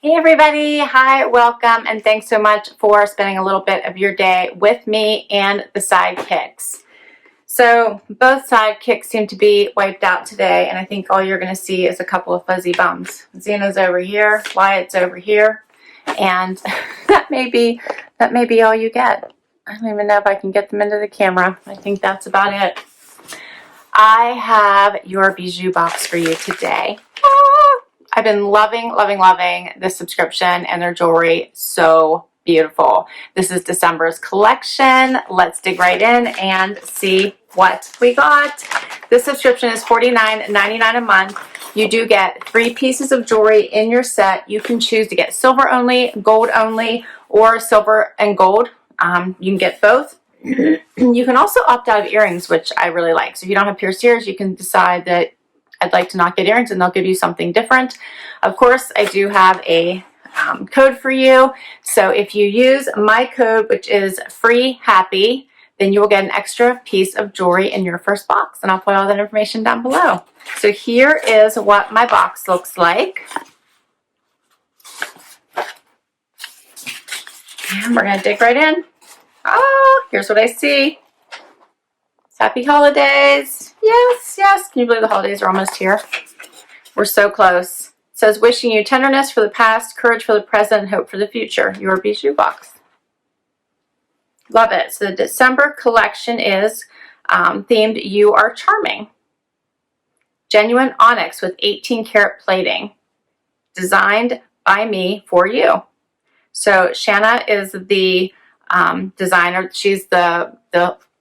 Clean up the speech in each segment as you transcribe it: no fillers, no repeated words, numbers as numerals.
Hey everybody, hi, welcome, and thanks so much for spending a little bit of your day with me and the sidekicks. So both sidekicks seem to be wiped out today, and I think all you're going to see is a couple of fuzzy bums. Zena's over here, Wyatt's over here, and that may be all you get. I don't even know if I can get them into the camera. I think that's about it. I have your bijou box for you today. I've been loving this subscription and their jewelry. So beautiful. This is December's collection. Let's dig right in and see what we got. This subscription is $49.99 a month. You do get 3 pieces of jewelry in your set. You can choose to get silver only, gold only, or silver and gold. You can get both. You can also opt out of earrings, which I really like. So if you don't have pierced ears, you can decide that I'd like to not get earrings and they'll give you something different. Of course, I do have a code for you. So if you use my code, which is FREEHAPPY, then you will get an extra piece of jewelry in your first box. And I'll put all that information down below. So here is what my box looks like. And we're going to dig right in. Oh, here's what I see. Happy holidays. Yes, yes. Can you believe the holidays are almost here? We're so close. It says, wishing you tenderness for the past, courage for the present, and hope for the future. Your bijou box. Love it. So the December collection is themed You Are Charming. Genuine onyx with 18 karat plating. Designed by me for you. So Shanna is the designer. She's the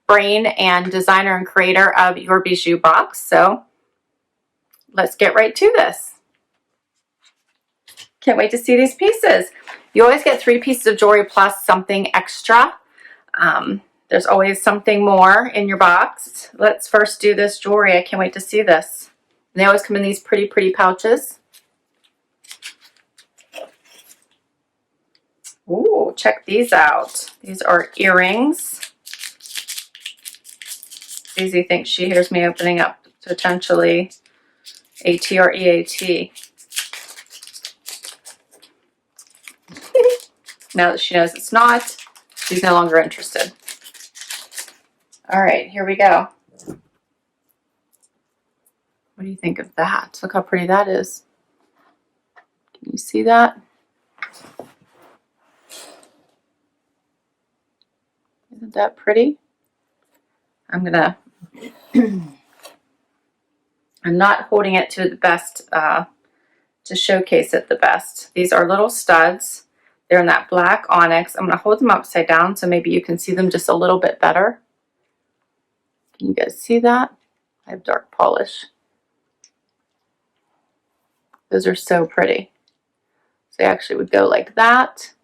brain and designer and creator of your bijou box. So let's get right to this. Can't wait to see these pieces. You always get 3 pieces of jewelry plus something extra. There's always something more in your box. Let's first do this jewelry. I can't wait to see this. And they always come in these pretty pouches. Ooh, check these out. These are earrings. Easy thinks she hears me opening up potentially AT or EAT. Now that she knows it's not, she's no longer interested. All right, here we go. What do you think of that? Look how pretty that is. Can you see that? Isn't that pretty? I'm not holding it to the best, to showcase it the best. These are little studs. They're in that black onyx. I'm going to hold them upside down so maybe you can see them just a little bit better. Can you guys see that? I have dark polish. Those are so pretty. So they actually would go like that.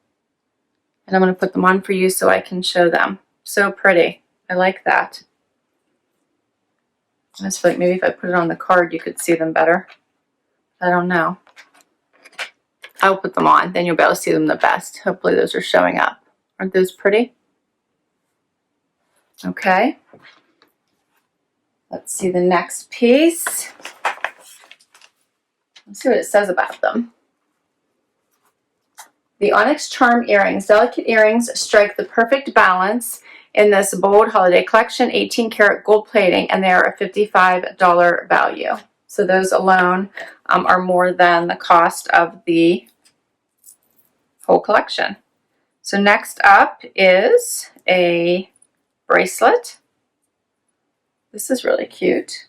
And I'm going to put them on for you so I can show them. So pretty. I like that. I just feel like maybe if I put it on the card, you could see them better. I don't know. I'll put them on, then you'll be able to see them the best. Hopefully those are showing up. Aren't those pretty? Okay. Let's see the next piece. Let's see what it says about them. The Onyx Charm Earrings. Delicate earrings strike the perfect balance in this bold holiday collection, 18 karat gold plating, and they are a $55 value. So those alone are more than the cost of the whole collection. So next up is a bracelet. This is really cute.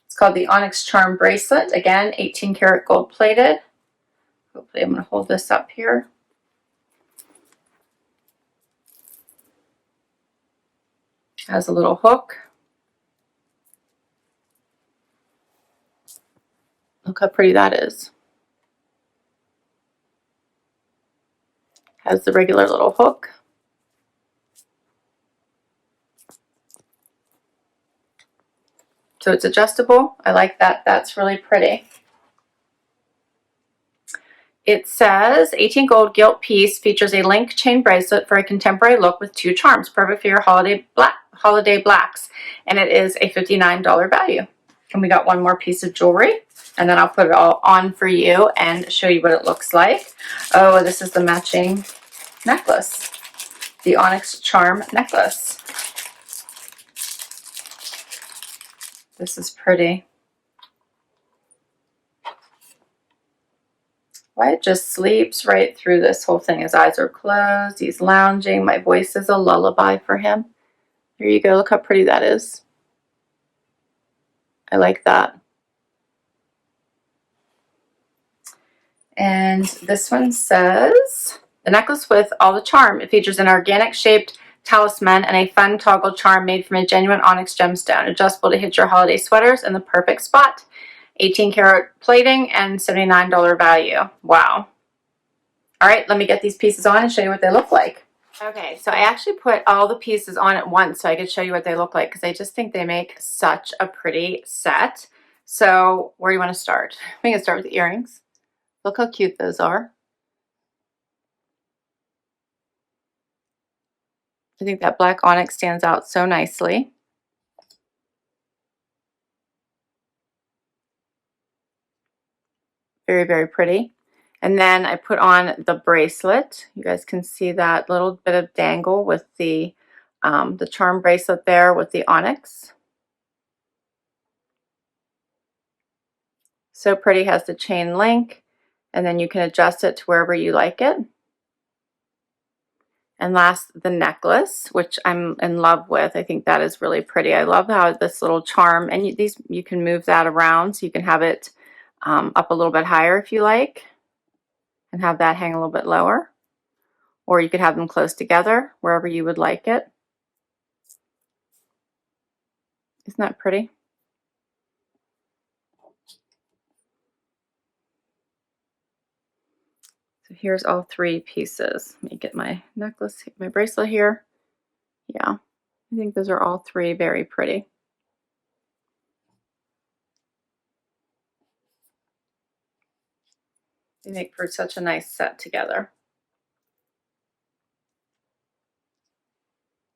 It's called the Onyx Charm Bracelet. Again, 18 karat gold plated. Hopefully I'm going to hold this up here. Has a little hook. Look how pretty that is. Has the regular little hook. So it's adjustable. I like that. That's really pretty. It says 18 gold gilt piece features a link chain bracelet for a contemporary look with 2 charms, perfect for your holiday blacks, and it is a $59 value. And we got one more piece of jewelry, and then I'll put it all on for you and show you what it looks like. Oh, this is the matching necklace, the Onyx Charm Necklace. This is pretty. Wyatt just sleeps right through this whole thing. His eyes are closed. He's lounging. My voice is a lullaby for him. Here you go. Look how pretty that is. I like that. And this one says, the necklace with all the charm. It features an organic shaped talisman and a fun toggle charm made from a genuine onyx gemstone, adjustable to hit your holiday sweaters in the perfect spot. 18 karat plating and $79 value. Wow. All right, let me get these pieces on and show you what they look like. Okay, so I actually put all the pieces on at once so I could show you what they look like because I just think they make such a pretty set. So where do you want to start? We can start with the earrings. Look how cute those are. I think that black onyx stands out so nicely. Very, very pretty. And then I put on the bracelet. You guys can see that little bit of dangle with the charm bracelet there with the onyx. So pretty, has the chain link, and then you can adjust it to wherever you like it. And last, the necklace, which I'm in love with. I think that is really pretty. I love how this little charm, and you can move that around so you can have it up a little bit higher if you like, and have that hang a little bit lower. Or you could have them close together, wherever you would like it. Isn't that pretty? So here's all three pieces. Let me get my necklace, my bracelet here. Yeah, I think those are all three very pretty. They make for such a nice set together.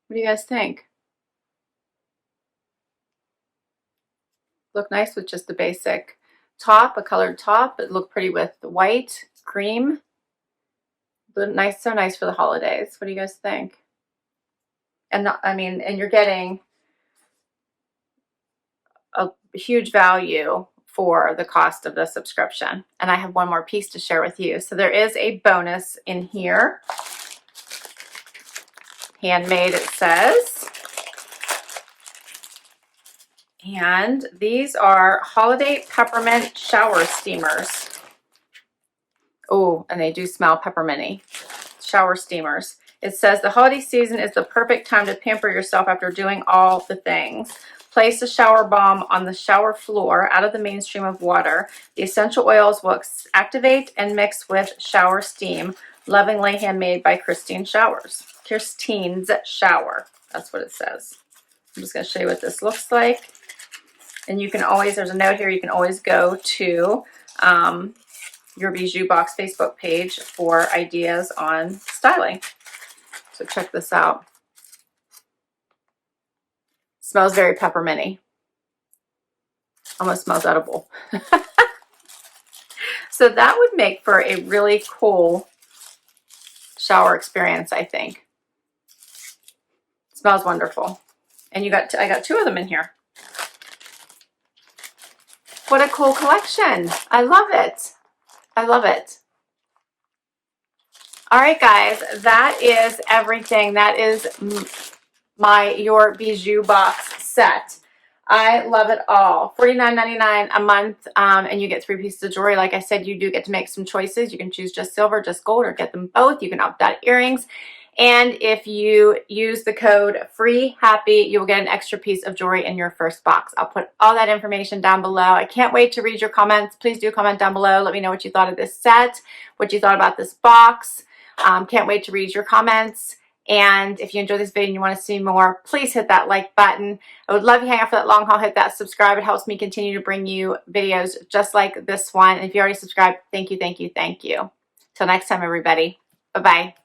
What do you guys think? Look nice with just the basic top, a colored top. It looked pretty with the white, cream. Nice, so nice for the holidays. What do you guys think? And and you're getting a huge value for the cost of the subscription. And I have one more piece to share with you. So there is a bonus in here. Handmade, it says. And these are holiday peppermint shower steamers. Oh, and they do smell pepperminty. Shower steamers. It says the holiday season is the perfect time to pamper yourself after doing all the things. Place a shower balm on the shower floor out of the mainstream of water. The essential oils will activate and mix with shower steam. Lovingly handmade by Christine Showers. Christine's Shower. That's what it says. I'm just going to show you what this looks like. And you can always, there's a note here, you can always go to Your Bijoux Box Facebook page for ideas on styling. So check this out. Smells very pepperminty. Almost smells edible. So that would make for a really cool shower experience, I think. It smells wonderful. And I got two of them in here. What a cool collection. I love it. I love it. All right, guys, that is everything. That is my Your Bijoux Box set. I love it all. $49.99 a month, and you get 3 pieces of jewelry. Like I said, you do get to make some choices. You can choose just silver, just gold, or get them both. You can opt out earrings. And if you use the code FREEHAPPY, you'll get an extra piece of jewelry in your first box. I'll put all that information down below. I can't wait to read your comments. Please do comment down below. Let me know what you thought of this set, what you thought about this box. Can't wait to read your comments. And if you enjoyed this video and you want to see more, please hit that like button. I would love you hang out for that long haul. Hit that subscribe. It helps me continue to bring you videos just like this one. And if you already subscribed, thank you, thank you, thank you. Till next time, everybody. Bye-bye.